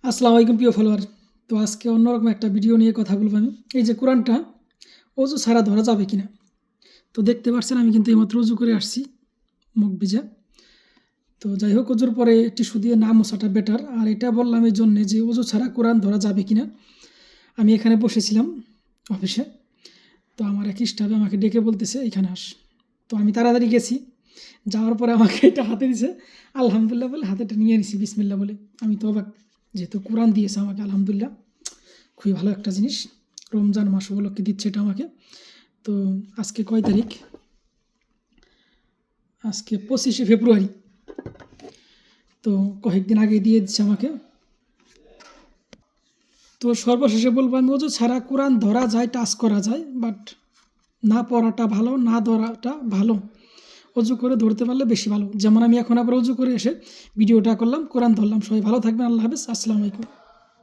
আসসালামু আলাইকুম প্রিয় ফলোয়ার। তো আজকে অন্যরকম একটা ভিডিও নিয়ে কথা বলবো আমি। এই যে কোরআনটা অজু ছাড়া ধরা যাবে কিনা। তো দেখতে পাচ্ছেন আমি কিন্তু এইমাত্র অজু করে আসছি, মুখ ভিজা। তো যাই হোক, অজুর পরে টিস্যু দিয়ে না মোছাটা বেটার। আর এটা বললাম এই জন্যে যে অজু ছাড়া কোরআন ধরা যাবে কিনা। আমি এখানে বসেছিলাম অফিসে, তো আমার এক স্টাফে আমাকে ডেকে বলতেছে এখানে আস। তো আমি তাড়াতাড়ি গেছি, যাওয়ার পরে আমাকে এটা হাতে দিছে। আলহামদুলিল্লাহ বলে হাতেটা নিয়ে নিছি, বিসমিল্লাহ বলে। আমি তো অবাক, যেহেতু কোরআন দিয়েছে আমাকে, আলহামদুলিল্লাহ, খুবই ভালো একটা জিনিস। রমজান মাস উপলক্ষে দিচ্ছে এটা আমাকে। তো আজকে কয় তারিখ? আজকে 25শে ফেব্রুয়ারি। তো কয়েকদিন আগে দিয়ে দিচ্ছে আমাকে। তো সর্বশেষে বলবো, আমি অজু ছাড়া কোরআন ধরা যায়, টাচ করা যায়, বাট না পড়াটা ভালো, না ধরাটা ভালো। অজু করে ধরতে পারলে বেশি ভালো। যেমন আমি এখন আবার অজু করে এসে ভিডিওটা করলাম, কোরআন ধরলাম। সবাই ভালো থাকবেন। আল্লাহ হাফেজ, আসসালামু আলাইকুম।